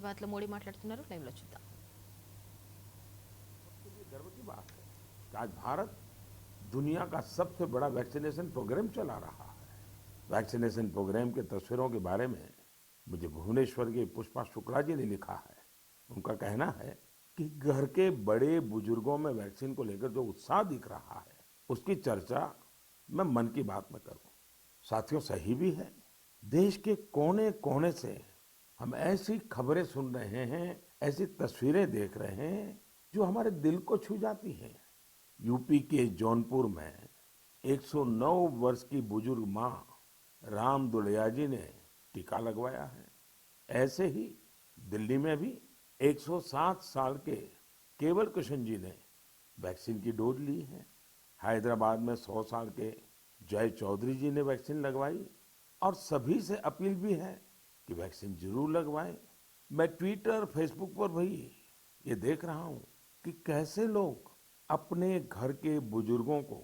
బాత్లో మోడీ మాట్లాడుతున్నారు. లైవ్లో చూద్దాం. के लिए गर्व की बात है कि आज भारत दुनिया का सबसे बड़ा वैक्सीनेशन प्रोग्राम चला रहा है। वैक्सीनेशन प्रोग्राम के तस्वीरों के बारे में मुझे भुवनेश्वर के पुष्पा शुक्ला जी ने लिखा है। उनका कहना है कि घर के बड़े बुजुर्गों में वैक्सीन को लेकर जो उत्साह दिख रहा है उसकी चर्चा मैं मन की बात में करूं। साथियों, सही भी है। देश के कोने कोने से हम ऐसी खबरें सुन रहे हैं, ऐसी तस्वीरें देख रहे हैं जो हमारे दिल को छू जाती हैं। यूपी के जौनपुर में 109 वर्ष की बुजुर्ग मां राम दुलैया जी ने टीका लगवाया है। ऐसे ही दिल्ली में भी 107 साल के केवल कृष्ण जी ने वैक्सीन की डोज ली है। हैदराबाद में 100 साल के जय चौधरी जी ने वैक्सीन लगवाई और सभी से अपील भी है कि वैक्सीन जरूर लगवाएं। मैं ट्विटर, फेसबुक पर भी ये देख रहा हूं कि कैसे लोग अपने घर के बुजुर्गों को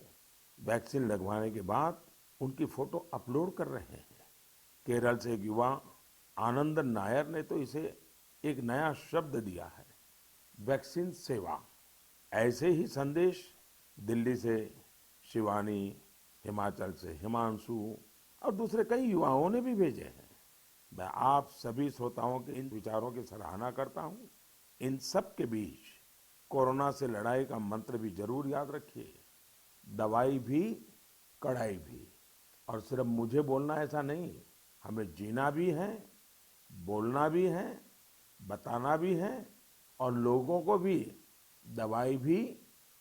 वैक्सीन लगवाने के बाद उनकी फोटो अपलोड कर रहे हैं। केरल से एक युवा आनंदन नायर ने तो इसे एक नया शब्द दिया है, वैक्सीन सेवा। ऐसे ही संदेश दिल्ली से शिवानी, हिमाचल से हिमांशु और दूसरे कई युवाओं ने भी भेजे हैं। मैं आप सभी श्रोताओं के इन विचारों की सराहना करता हूं। इन सब के बीच कोरोना से लड़ाई का मंत्र भी जरूर याद रखिए, दवाई भी कड़ाई भी। और सिर्फ मुझे बोलना ऐसा नहीं, हमें जीना भी है, बोलना भी है, बताना भी है और लोगों को भी दवाई भी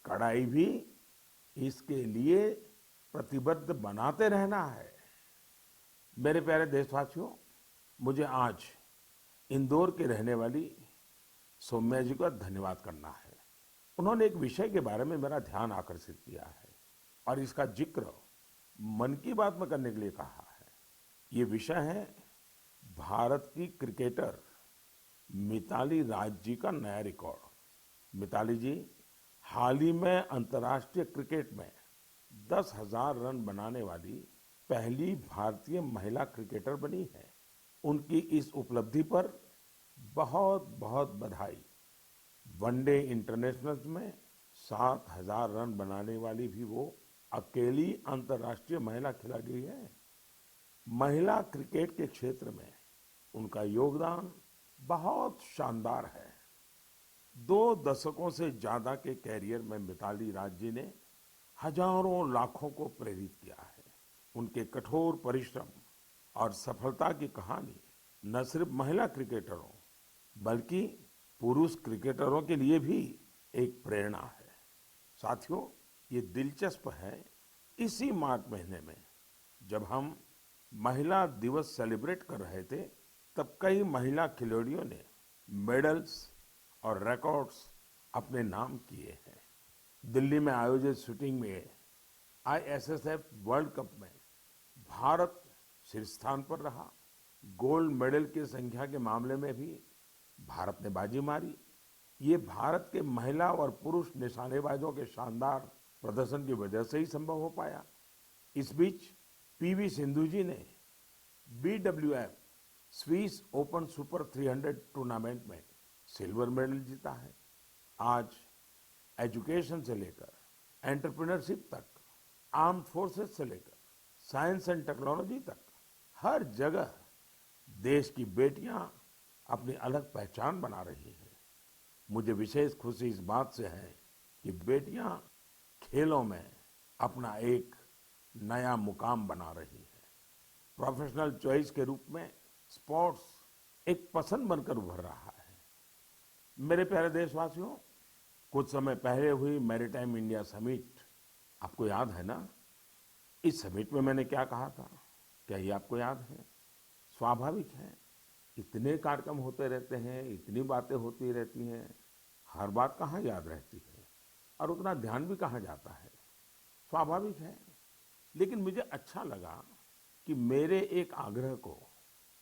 कड़ाई भी इसके लिए प्रतिबद्ध बनाते रहना है। मेरे प्यारे देशवासियों, मुझे आज इंदौर के रहने वाली सौम्या जी का धन्यवाद करना है। उन्होंने एक विषय के बारे में मेरा ध्यान आकर्षित किया है और इसका जिक्र मन की बात में करने के लिए कहा है। ये विषय है भारत की क्रिकेटर मिताली राज जी का नया रिकॉर्ड। मिताली जी हाल ही में अंतर्राष्ट्रीय क्रिकेट में 10,000 रन बनाने वाली पहली भारतीय महिला क्रिकेटर बनी है। उनकी इस उपलब्धि पर बहुत बहुत बधाई। वनडे इंटरनेशनल्स में 7,000 रन बनाने वाली भी वो अकेली अंतर्राष्ट्रीय महिला खिलाड़ी है। महिला क्रिकेट के क्षेत्र में उनका योगदान बहुत शानदार है। 2 दशकों से ज्यादा के कैरियर में मिताली राज जी ने हजारों लाखों को प्रेरित किया है। उनके कठोर परिश्रम और सफलता की कहानी न सिर्फ महिला क्रिकेटरों बल्कि पुरुष क्रिकेटरों के लिए भी एक प्रेरणा है। साथियों, ये दिलचस्प है, इसी मार्च महीने में जब हम महिला दिवस सेलिब्रेट कर रहे थे तब कई महिला खिलाड़ियों ने मेडल्स और रिकॉर्ड्स अपने नाम किए हैं। दिल्ली में आयोजित शूटिंग में आईएसएसएफ वर्ल्ड कप में भारत शीर्ष स्थान पर रहा। गोल्ड मेडल की संख्या के मामले में भी भारत ने बाजी मारी। ये भारत के महिला और पुरुष निशानेबाजों के शानदार प्रदर्शन की वजह से ही संभव हो पाया। इस बीच पीवी सिंधु जी ने BWF Swiss open super 300 tournament में सिल्वर मेडल जीता है। आज एजुकेशन से लेकर एंटरप्रेन्योरशिप तक, आर्म्ड फोर्सेस से लेकर साइंस एंड टेक्नोलॉजी तक हर जगह देश की बेटियां अपनी अलग पहचान बना रही हैं। मुझे विशेष खुशी इस बात से है कि बेटियां खेलों में अपना एक नया मुकाम बना रही है। प्रोफेशनल चॉइस के रूप में स्पोर्ट्स एक पसंद बनकर उभर रहा है। मेरे प्यारे देशवासियों, कुछ समय पहले हुई मैरीटाइम इंडिया समिट आपको याद है ना? इस समिट में मैंने क्या कहा था, क्या ये आपको याद है? स्वाभाविक है, इतने कार्यक्रम होते रहते हैं, इतनी बातें होती रहती हैं, हर बात कहाँ याद रहती है और उतना ध्यान भी कहाँ जाता है। स्वाभाविक है, लेकिन मुझे अच्छा लगा कि मेरे एक आग्रह को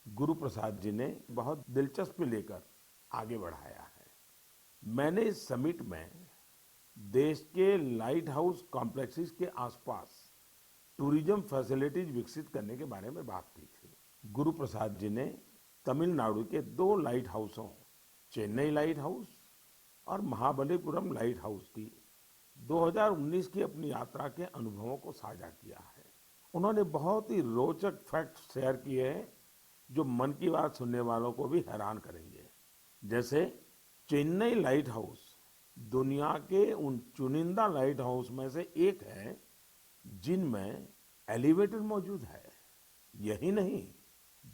गुरु प्रसाद जी ने बहुत दिलचस्पी लेकर आगे बढ़ाया है। मैंने इस समिट में देश के लाइट हाउस कॉम्प्लेक्सेस के आसपास टूरिज्म फैसिलिटीज विकसित करने के बारे में बात की थी। गुरु प्रसाद जी ने तमिलनाडु के 2 लाइट हाउसों चेन्नई लाइट हाउस और महाबलीपुरम लाइट हाउस की 2019 की अपनी यात्रा के अनुभवों को साझा किया है। उन्होंने बहुत ही रोचक फैक्ट शेयर किए हैं जो मन की बात सुनने वालों को भी हैरान करेंगे। जैसे चेन्नई लाइट हाउस दुनिया के उन चुनिंदा लाइट हाउस में से एक है जिनमें एलिवेटर मौजूद है। यही नहीं,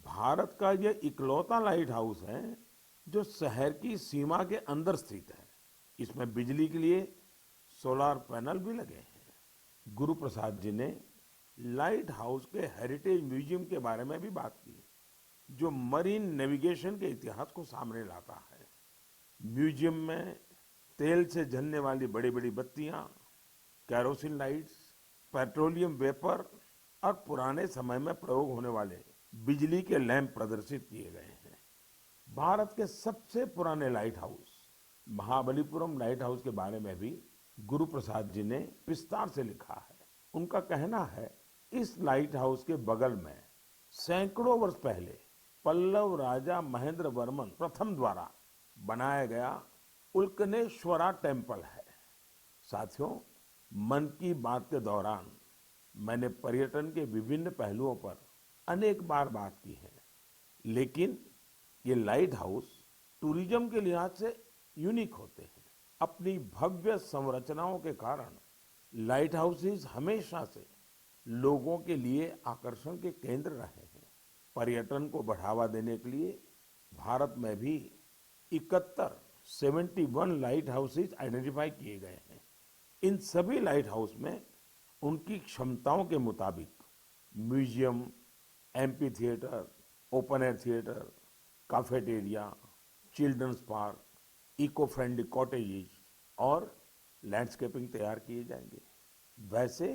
भारत का यह इकलौता लाइट हाउस है जो शहर की सीमा के अंदर स्थित है। इसमें बिजली के लिए सोलर पैनल भी लगे हैं। गुरु प्रसाद जी ने लाइट हाउस के हेरिटेज म्यूजियम के बारे में भी बात की, जो मरीन नेविगेशन के इतिहास को सामने लाता है। म्यूजियम में तेल से जलने वाली बड़ी बड़ी बत्तियां, कैरोसिन लाइट्स, पेट्रोलियम वेपर और पुराने समय में प्रयोग होने वाले बिजली के लैंप प्रदर्शित किए गए हैं। भारत के सबसे पुराने light house Mahabalipuram light house के बारे में भी गुरु प्रसाद जी ने विस्तार से लिखा है। उनका कहना है, इस लाइट हाउस के बगल में सैकड़ों वर्ष पहले पल्लव राजा महेंद्र वर्मन प्रथम द्वारा बनाया गया उल्कनेश्वरा टेम्पल है। साथियों, मन की बात के दौरान मैंने पर्यटन के विभिन्न पहलुओं पर अनेक बार बात की है, लेकिन ये लाइट हाउस टूरिज्म के लिहाज से यूनिक होते हैं। अपनी भव्य संरचनाओं के कारण लाइट हाउसेस हमेशा से लोगों के लिए आकर्षण के केंद्र रहे हैं। पर्यटन को बढ़ावा देने के लिए भारत में भी 71 लाइट हाउसेस आइडेंटिफाई किए गए हैं। इन सभी लाइट हाउस में उनकी क्षमताओं के मुताबिक museum, amphitheatre, open air theatre, cafeteria, children's park, eco friendly cottages और लैंडस्केपिंग तैयार किए जाएंगे। वैसे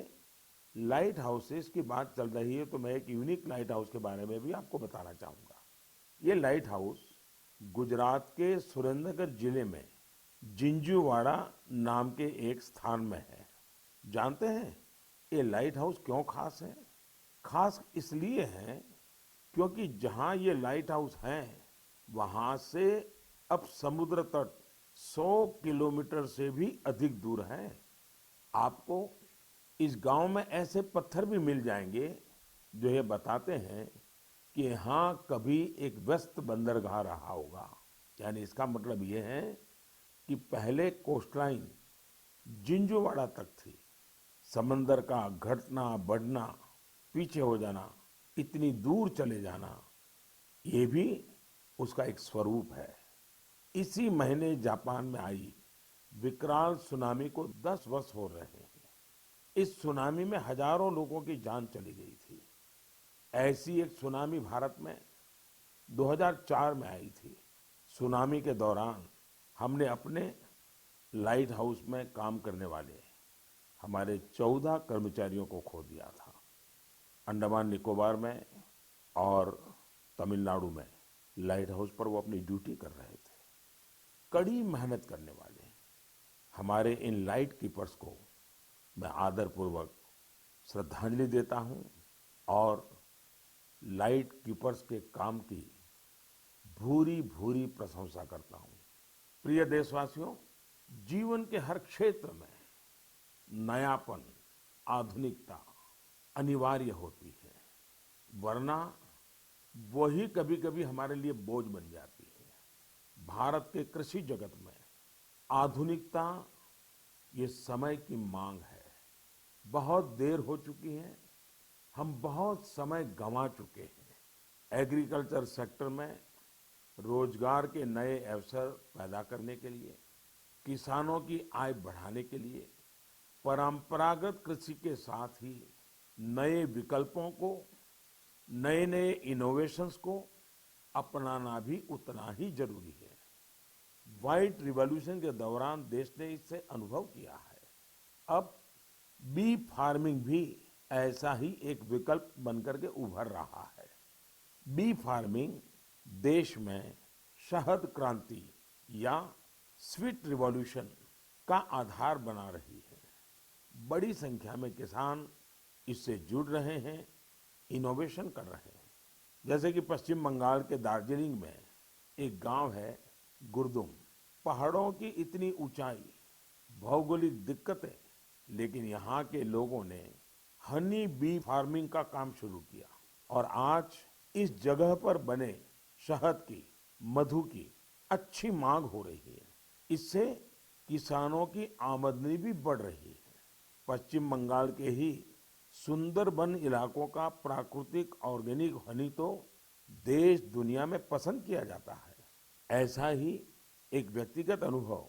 लाइट हाउसेस की बात चल रही है तो मैं एक यूनिक लाइट हाउस के बारे में भी आपको बताना चाहूंगा। ये लाइट हाउस गुजरात के सुरेंद्रनगर जिले में जिंजूवाड़ा नाम के एक स्थान में है। जानते हैं ये लाइट हाउस क्यों खास है? खास इसलिए है क्योंकि जहां ये लाइट हाउस है वहां से अब समुद्र तट 100 किलोमीटर से भी अधिक दूर है। आपको इस गांव में ऐसे पत्थर भी मिल जाएंगे जो ये बताते हैं कि यहाँ कभी एक व्यस्त बंदरगाह रहा होगा। यानी इसका मतलब ये है कि पहले कोस्टलाइन जिंजूवाड़ा तक थी। समंदर का घटना बढ़ना, पीछे हो जाना, इतनी दूर चले जाना, ये भी उसका एक स्वरूप है। इसी महीने जापान में आई विकराल सुनामी को 10 वर्ष हो रहे हैं। इस सुनामी में हजारों लोगों की जान चली गई थी। ऐसी एक सुनामी भारत में 2004 में आई थी। सुनामी के दौरान हमने अपने लाइट हाउस में काम करने वाले हमारे 14 कर्मचारियों को खो दिया था। अंडमान निकोबार में और तमिलनाडु में लाइट हाउस पर वो अपनी ड्यूटी कर रहे थे। कड़ी मेहनत करने वाले हमारे इन लाइट कीपर्स को मैं आदरपूर्वक श्रद्धांजलि देता हूं और लाइट कीपर्स के काम की भूरी भूरी प्रशंसा करता हूं। प्रिय देशवासियों, जीवन के हर क्षेत्र में नयापन, आधुनिकता अनिवार्य होती है, वरना वही कभी कभी हमारे लिए बोझ बन जाती है। भारत के कृषि जगत में आधुनिकता ये समय की मांग है। बहुत देर हो चुकी है, हम बहुत समय गंवा चुके हैं। एग्रीकल्चर सेक्टर में रोजगार के नए अवसर पैदा करने के लिए, किसानों की आय बढ़ाने के लिए परंपरागत कृषि के साथ ही नए विकल्पों को, नए नए इनोवेशंस को अपनाना भी उतना ही जरूरी है। व्हाइट रिवॉल्यूशन के दौरान देश ने इससे अनुभव किया है। अब बी फार्मिंग भी ऐसा ही एक विकल्प बनकर के उभर रहा है। बी फार्मिंग देश में शहद क्रांति या स्वीट रिवॉल्यूशन का आधार बना रही है। बड़ी संख्या में किसान इससे जुड़ रहे हैं, इनोवेशन कर रहे हैं। जैसे कि पश्चिम बंगाल के दार्जिलिंग में एक गांव है गुरदुम। पहाड़ों की इतनी ऊंचाई, भौगोलिक दिक्कतें, लेकिन यहाँ के लोगों ने हनी बी फार्मिंग का काम शुरू किया और आज इस जगह पर बने शहद की, मधु की अच्छी मांग हो रही है। इससे किसानों की आमदनी भी बढ़ रही है। पश्चिम बंगाल के ही सुंदरबन इलाकों का प्राकृतिक ऑर्गेनिक हनी तो देश दुनिया में पसंद किया जाता है। ऐसा ही एक व्यक्तिगत अनुभव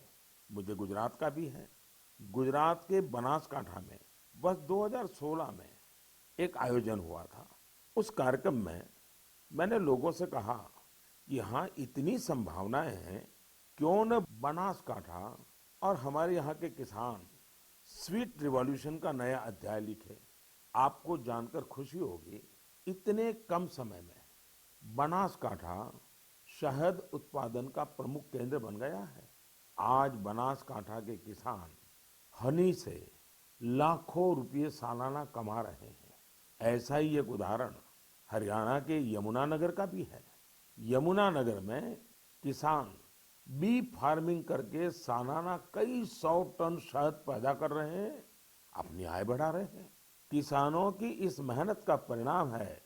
मुझे गुजरात का भी है। गुजरात के बनासकांठा में वर्ष 2016 में एक आयोजन हुआ था। उस कार्यक्रम में मैंने लोगों से कहा कि यहाँ इतनी संभावनाएं हैं, क्यों न बनासकांठा और हमारे यहाँ के किसान स्वीट रिवॉल्यूशन का नया अध्याय लिखे। आपको जानकर खुशी होगी, इतने कम समय में बनासकांठा शहद उत्पादन का प्रमुख केंद्र बन गया है। आज बनासकांठा के किसान हनी से लाखों रुपए सालाना कमा रहे हैं। ऐसा ही एक उदाहरण हरियाणा के यमुनानगर का भी है। यमुनानगर में किसान बी फार्मिंग करके सालाना कई सौ टन शहद पैदा कर रहे हैं, अपनी आय बढ़ा रहे हैं। किसानों की इस मेहनत का परिणाम है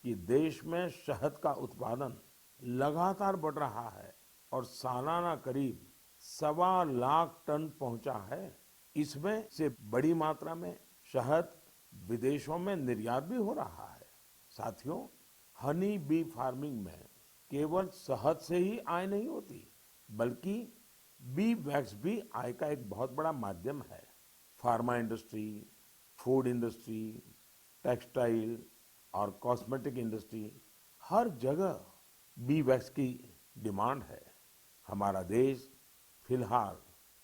कि देश में शहद का उत्पादन लगातार बढ़ रहा है और सालाना करीब 1.25 लाख टन पहुंचा है। इसमें से बड़ी मात्रा में शहद विदेशों में निर्यात भी हो रहा है। साथियों, हनी बी फार्मिंग में केवल शहद से ही आय नहीं होती, बल्कि बी वैक्स भी आय का एक बहुत बड़ा माध्यम है। Pharma industry, food industry, textile और कॉस्मेटिक इंडस्ट्री, हर जगह बी वैक्स की डिमांड है। हमारा देश फिलहाल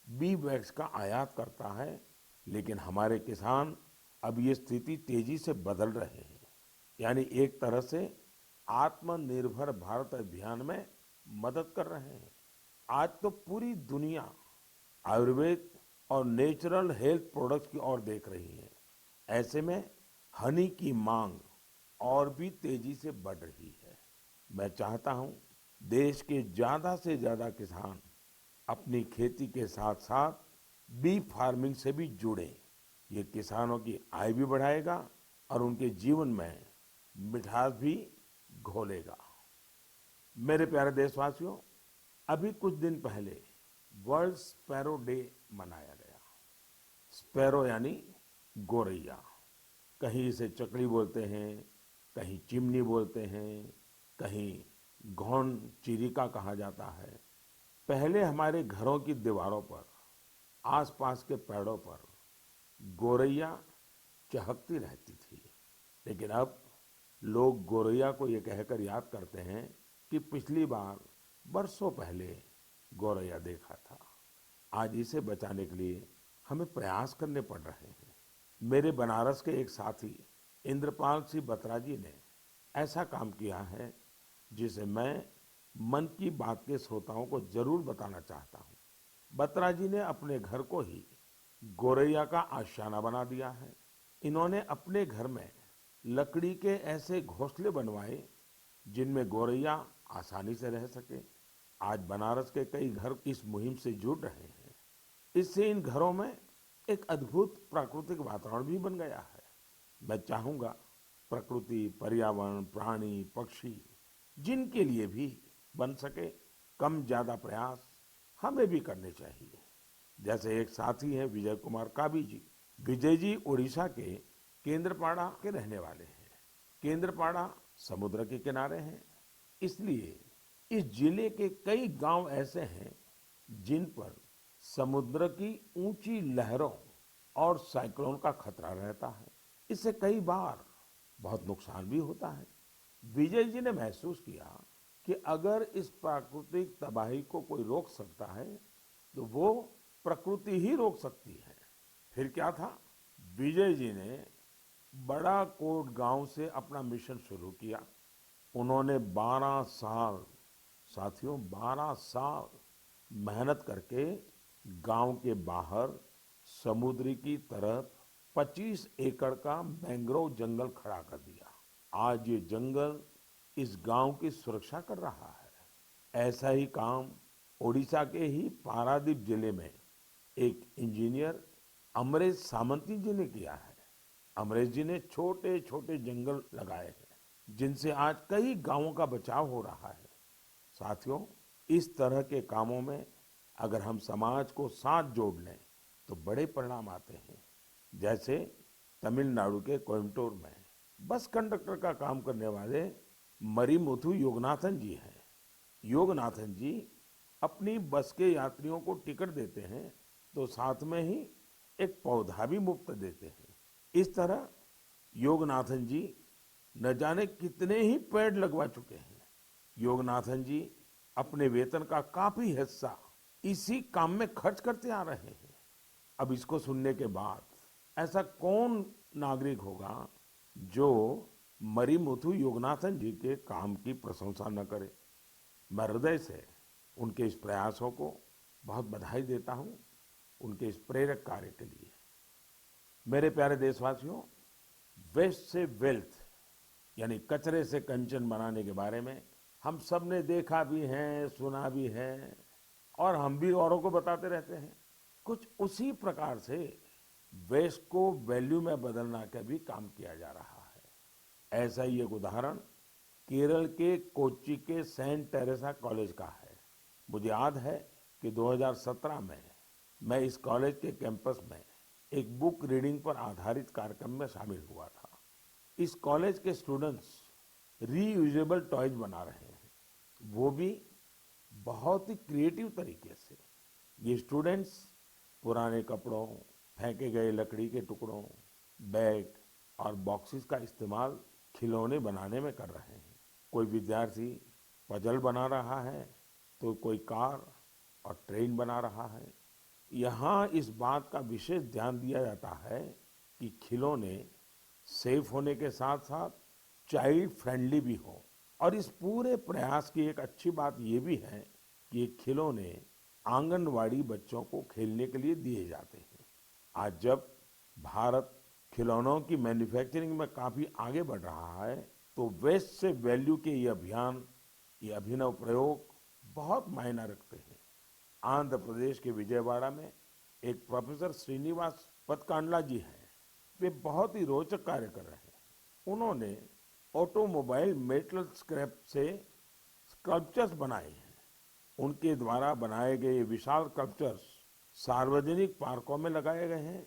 बी वैक्स का आयात करता है, लेकिन हमारे किसान अब ये स्थिति तेजी से बदल रहे हैं। यानी एक तरह से आत्मनिर्भर भारत अभियान में मदद कर रहे हैं। आज तो पूरी दुनिया आयुर्वेद और नेचुरल हेल्थ प्रोडक्ट्स की ओर देख रही है। ऐसे में हनी की मांग और भी तेजी से बढ़ रही है। मैं चाहता हूं देश के ज्यादा से ज्यादा किसान अपनी खेती के साथ साथ बी फार्मिंग से भी जुड़ें। ये किसानों की आय भी बढ़ाएगा और उनके जीवन में मिठास भी घोलेगा। मेरे प्यारे देशवासियों, अभी कुछ दिन पहले वर्ल्ड स्पैरो डे मनाया गया। स्पैरो यानी गोरैया। कहीं इसे चकली बोलते हैं, कहीं चिमनी बोलते हैं, कहीं घौन चिरिका कहा जाता है। पहले हमारे घरों की दीवारों पर, आसपास के पेड़ों पर गोरैया चहकती रहती थी। लेकिन अब लोग गोरैया को ये कहकर याद करते हैं कि पिछली बार बरसों पहले गोरैया देखा था। आज इसे बचाने के लिए हमें प्रयास करने पड़ रहे हैं। मेरे बनारस के एक साथी इंद्रपाल सिंह बत्रा जी ने ऐसा काम किया है, जिसे मैं मन की बात के श्रोताओं को जरूर बताना चाहता हूँ। बत्रा जी ने अपने घर को ही गोरैया का आशियाना बना दिया है। इन्होंने अपने घर में लकड़ी के ऐसे घोंसले बनवाए जिनमें गोरैया आसानी से रह सके। आज बनारस के कई घर इस मुहिम से जुड़ रहे हैं। इससे इन घरों में एक अद्भुत प्राकृतिक वातावरण भी बन गया है। मैं चाहूंगा प्रकृति, पर्यावरण, प्राणी, पक्षी जिनके लिए भी बन सके, कम ज्यादा प्रयास हमें भी करने चाहिए। जैसे एक साथी हैं विजय कुमार काबी जी। विजय जी उड़ीसा के केंद्रपाड़ा के रहने वाले हैं। केंद्रपाड़ा समुद्र के किनारे हैं, इसलिए इस जिले के कई गांव ऐसे हैं जिन पर समुद्र की ऊंची लहरों और साइक्लोन का खतरा रहता है। इससे कई बार बहुत नुकसान भी होता है। विजय जी ने महसूस किया कि अगर इस प्राकृतिक तबाही को कोई रोक सकता है, तो वो प्रकृति ही रोक सकती है। फिर क्या था, विजय जी ने बड़ा कोट गांव से अपना मिशन शुरू किया। उन्होंने 12 साल, साथियों 12 साल मेहनत करके गांव के बाहर समुद्र की तरफ 25 एकड़ का मैंग्रोव जंगल खड़ा कर दिया। आज ये जंगल इस गांव की सुरक्षा कर रहा है। ऐसा ही काम ओडिशा के ही पारादीप जिले में एक इंजीनियर अमरेश सामंती जी ने किया है। अमरेश जी ने छोटे छोटे जंगल लगाए हैं जिनसे आज कई गांवों का बचाव हो रहा है। साथियों, इस तरह के कामों में अगर हम समाज को साथ जोड़ लें तो बड़े परिणाम आते हैं। जैसे तमिलनाडु के कोयम्बटूर में बस कंडक्टर का काम करने वाले मरिमुथु योगनाथन जी हैं। योगनाथन जी अपनी बस के यात्रियों को टिकट देते हैं तो साथ में ही एक पौधा भी मुफ्त देते हैं। इस तरह योगनाथन जी न जाने कितने ही पेड़ लगवा चुके हैं। योगनाथन जी अपने वेतन का काफी हिस्सा इसी काम में खर्च करते आ रहे हैं। अब इसको सुनने के बाद ऐसा कौन नागरिक होगा जो मरिमुथु योगनाथन जी के काम की प्रशंसा न करे। मैं हृदय से उनके इस प्रयासों को बहुत बधाई देता हूं, उनके इस प्रेरक कार्य के लिए। मेरे प्यारे देशवासियों, वेस्ट से वेल्थ यानी कचरे से कंचन बनाने के बारे में हम सब ने देखा भी है, सुना भी है और हम भी औरों को बताते रहते हैं। कुछ उसी प्रकार से वेस्ट को वैल्यू में बदलना का भी काम किया जा रहा है। ऐसा ही एक उदाहरण केरल के कोच्चि के सेंट टेरेसा कॉलेज का है। मुझे याद है कि 2017 में मैं इस कॉलेज के कैंपस में एक बुक रीडिंग पर आधारित कार्यक्रम में शामिल हुआ था। इस कॉलेज के स्टूडेंट्स रीयूजेबल टॉयज बना रहे हैं, वो भी बहुत ही क्रिएटिव तरीके से। ये स्टूडेंट्स पुराने कपड़ों, फेंके गए लकड़ी के टुकड़ों, बैग और बॉक्सेस का इस्तेमाल खिलौने बनाने में कर रहे हैं। कोई विद्यार्थी पजल बना रहा है तो कोई कार और ट्रेन बना रहा है। यहाँ इस बात का विशेष ध्यान दिया जाता है कि खिलौने सेफ होने के साथ साथ चाइल्ड फ्रेंडली भी हो। और इस पूरे प्रयास की एक अच्छी बात ये भी है कि ये खिलौने आंगनवाड़ी बच्चों को खेलने के लिए दिए जाते हैं। आज जब भारत खिलौनों की मैन्युफैक्चरिंग में काफी आगे बढ़ रहा है तो वेस्ट से वैल्यू के ये अभियान, ये अभिनव प्रयोग बहुत मायना रखते हैं। आंध्र प्रदेश के विजयवाड़ा में एक प्रोफेसर श्रीनिवास पदकांडला जी हैं। वे बहुत ही रोचक कार्य कर रहे हैं। उन्होंने ऑटोमोबाइल मेटल स्क्रैप से स्कल्पचर्स बनाए हैं। उनके द्वारा बनाए गए विशाल स्कल्पचर्स सार्वजनिक पार्कों में लगाए गए हैं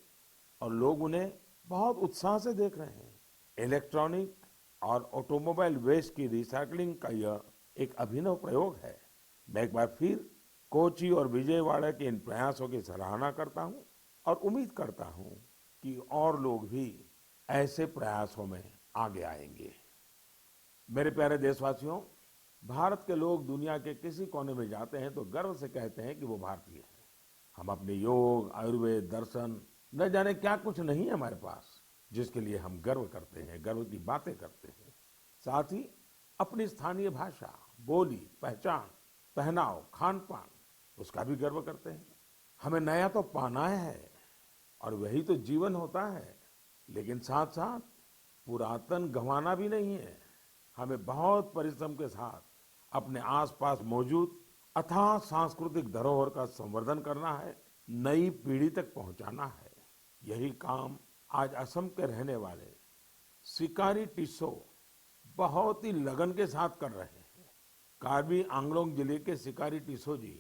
और लोग उन्हें बहुत उत्साह से देख रहे हैं। इलेक्ट्रॉनिक और ऑटोमोबाइल वेस्ट की रिसाइकलिंग का यह एक अभिनव प्रयोग है। मैं एक बार फिर कोच्चि और विजयवाड़ा के इन प्रयासों की सराहना करता हूं और उम्मीद करता हूं कि और लोग भी ऐसे प्रयासों में आगे आएंगे। मेरे प्यारे देशवासियों, भारत के लोग दुनिया के किसी कोने में जाते हैं तो गर्व से कहते हैं कि वो भारतीय हैं। हम अपने योग, आयुर्वेद, दर्शन, न जाने क्या कुछ नहीं है हमारे पास जिसके लिए हम गर्व करते हैं, गर्व की बातें करते हैं। साथ ही अपनी स्थानीय भाषा, बोली, पहचान, पहनाव, खान पान, उसका भी गर्व करते हैं। हमें नया तो पाना है और वही तो जीवन होता है, लेकिन साथ साथ पुरातन गंवाना भी नहीं है। हमें बहुत परिश्रम के साथ अपने आसपास मौजूद अथाह सांस्कृतिक धरोहर का संवर्धन करना है, नई पीढ़ी तक पहुंचाना है। यही काम आज असम के रहने वाले सिकारी टिस्सो बहुत ही लगन के साथ कर रहे हैं। कार्बी आंगलोंग जिले के सिकारी टिस्सो जी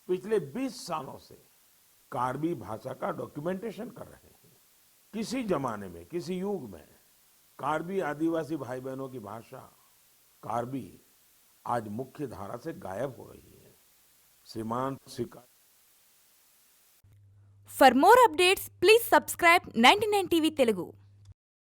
पिछले 20 सालों से कार्बी भाषा का डॉक्यूमेंटेशन कर रहे हैं। किसी जमाने में, किसी युग में कार्बी आदिवासी भाई बहनों की भाषा कार्बी आज मुख्य धारा से गायब हो रही है। श्रीमान सिकारी। For more updates, please subscribe 99 TV Telugu.